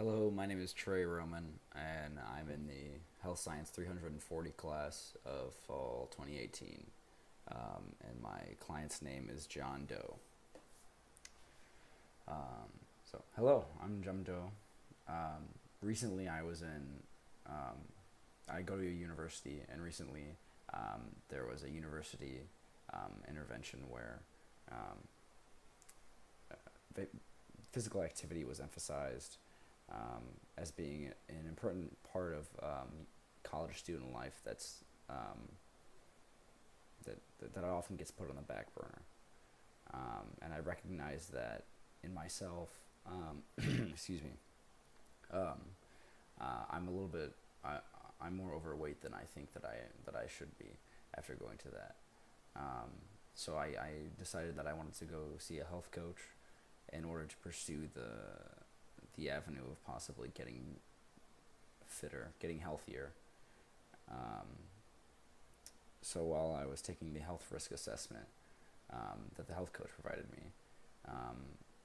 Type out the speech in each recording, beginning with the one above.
Hello, my name is Trey Roman, and I'm in the Health Science 340 class of fall 2018. And my client's name is John Doe. Hello, I'm John Doe. Recently, um, I go to a university, and recently there was a university intervention where um, physical activity was emphasized as being an important part of college student life that often gets put on the back burner. And I recognize that in myself. Excuse me. Um, I'm a little bit. I'm more overweight than I think that I should be after going to that. Um, so I decided that I wanted to go see a health coach in order to pursue the avenue of possibly getting fitter, getting healthier. Um, so while I was taking the health risk assessment that the health coach provided me, um,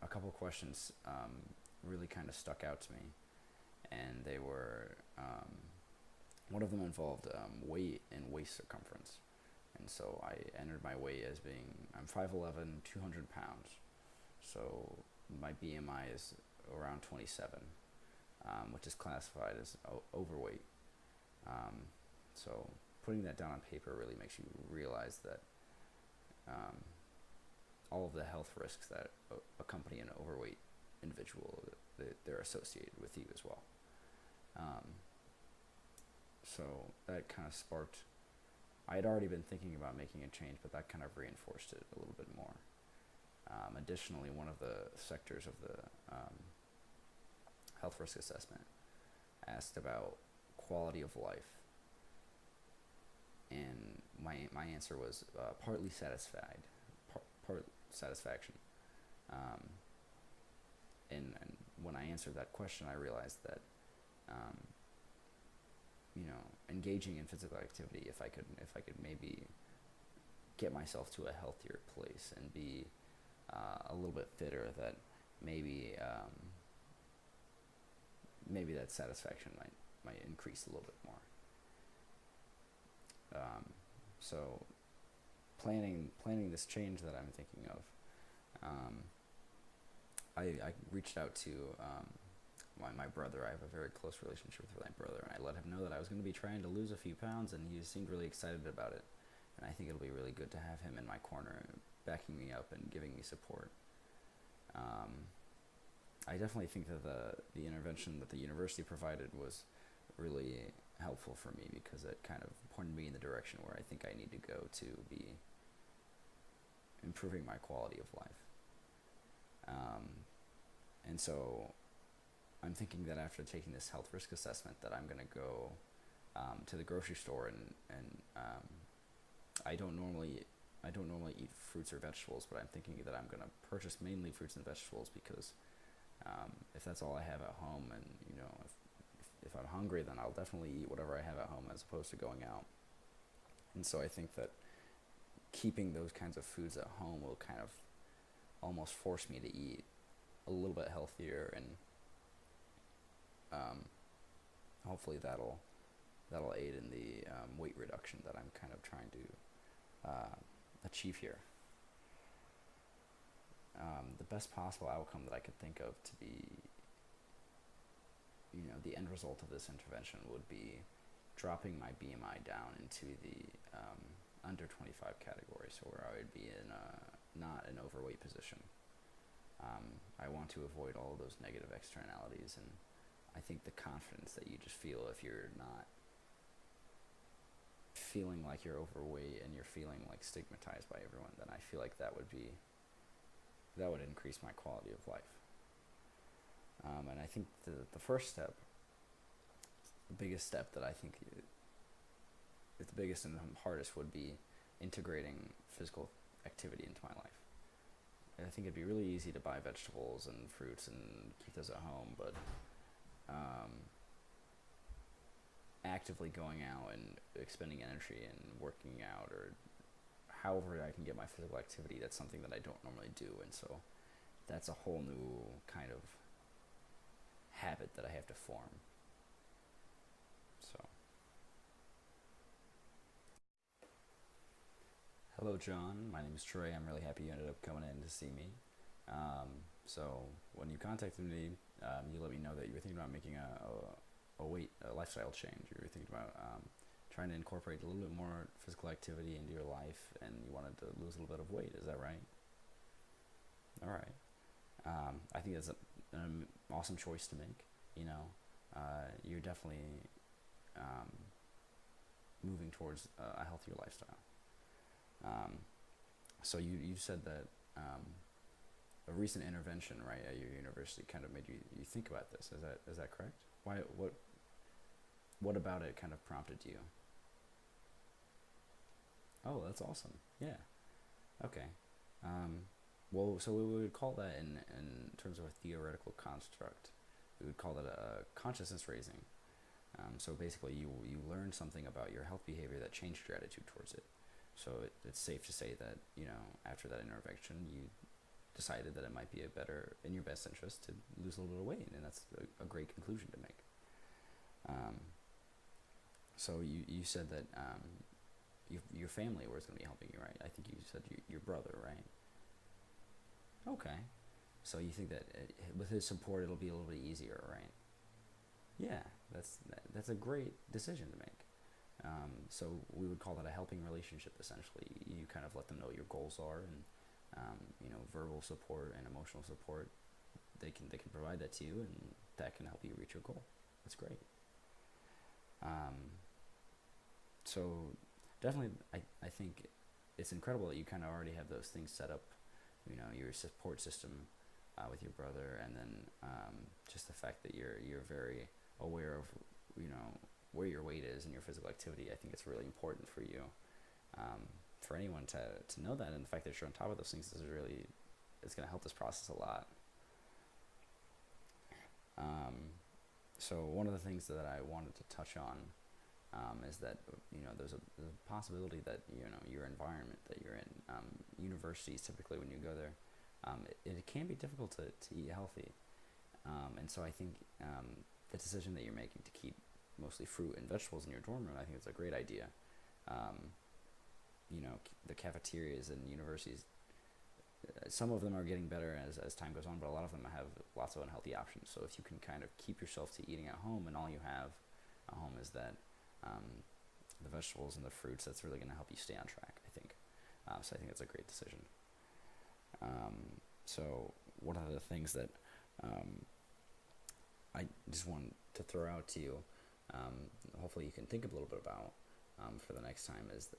a couple questions really kind of stuck out to me, and they were one of them involved weight and waist circumference. And so I entered my weight as being I'm 5'11", 200 pounds. So my BMI is around 27, which is classified as overweight. Um, so putting that down on paper really makes you realize that um, all of the health risks that accompany an overweight individual, they're associated with you as well. So that kind of sparked. I had already been thinking about making a change, but that kind of reinforced it a little bit more. Additionally, one of the sectors of the health risk assessment asked about quality of life, and my answer was partly satisfied, part satisfaction. Um, and when I answered that question, I realized that um, engaging in physical activity, if I could maybe get myself to a healthier place and be a little bit fitter, that maybe that satisfaction might increase a little bit more. So planning this change that I'm thinking of, I reached out to my brother. I have a very close relationship with my brother, and I let him know that I was going to be trying to lose a few pounds, and he seemed really excited about it. And I think it'll be really good to have him in my corner, backing me up and giving me support. I definitely think that the intervention that the university provided was really helpful for me, because it kind of pointed me in the direction where I think I need to go to be improving my quality of life. And so I'm thinking that after taking this health risk assessment, that I'm going to go to the grocery store, and I don't normally eat fruits or vegetables, but I'm thinking that I'm going to purchase mainly fruits and vegetables, because if that's all I have at home, and if I'm hungry, then I'll definitely eat whatever I have at home as opposed to going out. And so I think that keeping those kinds of foods at home will kind of almost force me to eat a little bit healthier, and hopefully that'll aid in the weight reduction that I'm kind of trying to achieve here. The best possible outcome that I could think of to be, the end result of this intervention would be dropping my BMI down into the under 25 category, so where I would be in not an overweight position. I want to avoid all of those negative externalities, and I think the confidence that you just feel if you're not feeling like you're overweight and you're feeling like stigmatized by everyone, then I feel like that would increase my quality of life. And I think the first step, the biggest step that I think is the biggest and the hardest, would be integrating physical activity into my life. And I think it'd be really easy to buy vegetables and fruits and keep those at home, but actively going out and expending energy and working out, or however I can get my physical activity, that's something that I don't normally do. And so that's a whole new kind of habit that I have to form. So, hello, John. My name is Troy. I'm really happy you ended up coming in to see me. So when you contacted me, you let me know that you were thinking about making a lifestyle change. You were thinking about trying to incorporate a little bit more physical activity into your life, and you wanted to lose a little bit of weight. Is that right? All right. I think that's an awesome choice to make. You know, you're definitely um, moving towards a healthier lifestyle. Um, so you said that a recent intervention, right, at your university kind of made you think about this. Is that correct? Why what about it kind of prompted you? Oh, that's awesome. Yeah. Okay. Um, well, so we would call that in terms of a theoretical construct, we would call it a consciousness raising. So basically, you learn something about your health behavior that changed your attitude towards it. So it's safe to say that after that intervention, you decided that it might be in your best interest to lose a little bit of weight, and that's a great conclusion to make. Um, so you said that your family was going to be helping you, right? I think you said your brother, right? Okay. So you think that with his support, it'll be a little bit easier, right? Yeah, that's a great decision to make. So we would call that a helping relationship. Essentially, you kind of let them know what your goals are, and verbal support and emotional support. They can provide that to you, and that can help you reach your goal. That's great. So definitely, I think it's incredible that you kind of already have those things set up. Your support system with your brother, and then just the fact that you're very aware of where your weight is and your physical activity. I think it's really important for you, for anyone to know that, and the fact that you're on top of those things it's going to help this process a lot. So one of the things that I wanted to touch on is that there's a possibility that your environment that you're in, universities typically when you go there, it can be difficult to eat healthy, and so I think the decision that you're making to keep mostly fruit and vegetables in your dorm room, I think it's a great idea. The cafeterias in universities, some of them are getting better as time goes on, but a lot of them have lots of unhealthy options. So if you can kind of keep yourself to eating at home, and all you have at home is that the vegetables and the fruits, that's really going to help you stay on track, I think. So I think that's a great decision. So one of the things that I just want to throw out to you, hopefully you can think a little bit about for the next time, is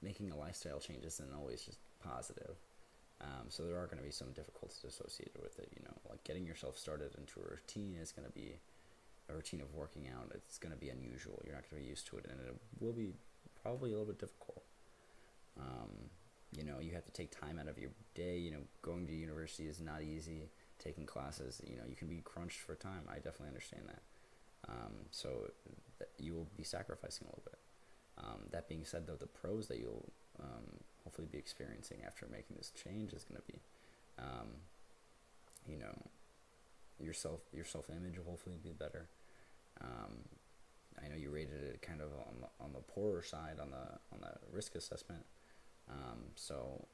making a lifestyle change isn't always just positive. So there are going to be some difficulties associated with it. Like getting yourself started into a routine is going to be a routine of working out. It's going to be unusual. You're not going to be used to it, and it will be probably a little bit difficult. You have to take time out of your day. Going to university is not easy. Taking classes, you can be crunched for time. I definitely understand that. So you will be sacrificing a little bit. That being said, though, the pros that you'll hopefully be experiencing after making this change is going to be, your self image will hopefully be better. I know you rated it kind of on the poorer side on the risk assessment. So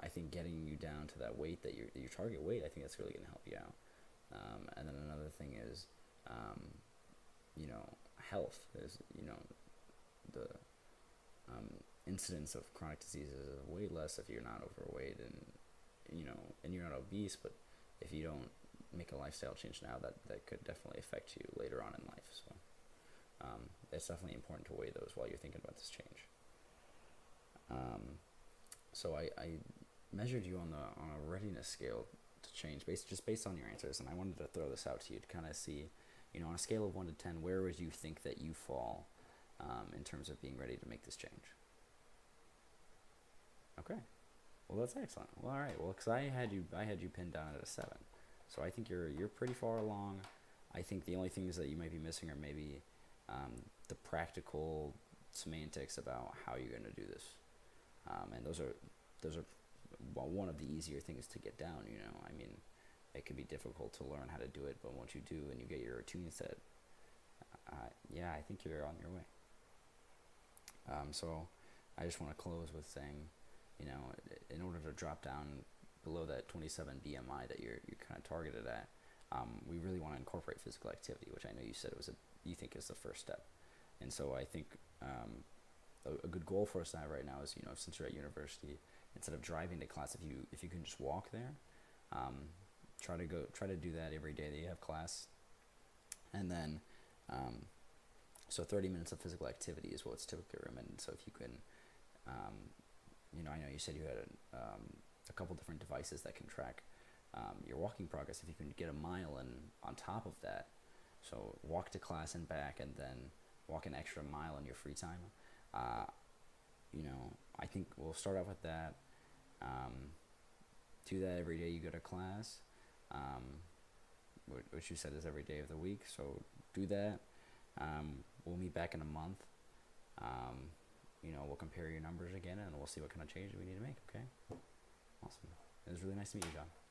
I think getting you down to that weight that your target weight, I think that's really going to help you out. And then another thing is, health is the incidence of chronic diseases is way less if you're not overweight and you're not obese. But if you don't make a lifestyle change now, that could definitely affect you later on in life. So it's definitely important to weigh those while you're thinking about this change. So I measured you on a readiness scale to change based on your answers, and I wanted to throw this out to you to kind of see, on a scale of 1 to 10, where would you think that you fall in terms of being ready to make this change? Okay, well that's excellent. Well, all right, well, because I had you pinned down at a 7, so I think you're pretty far along. I think the only things that you might be missing are maybe the practical semantics about how you're going to do this, and those are one of the easier things to get down. I mean, it can be difficult to learn how to do it. But once you do and you get your routine set, yeah, I think you're on your way. So I just want to close with saying, in order to drop down below that 27 BMI that you're kind of targeted at, we really want to incorporate physical activity, which I know you said you think is the first step. And so I think a good goal for us to have right now is, since you're at university, instead of driving to class, if you can just walk there, try to do that every day that you have class, and then so 30 minutes of physical activity is what's typically recommended. So if you can, I know you said you had a couple different devices that can track your walking progress. If you can get a mile in on top of that, so walk to class and back, and then walk an extra mile in your free time. I think we'll start off with that. Do that every day you go to class, which you said is every day of the week. So do that. We'll meet back in a month. We'll compare your numbers again, and we'll see what kind of changes we need to make. Okay. Awesome. It was really nice to meet you, John.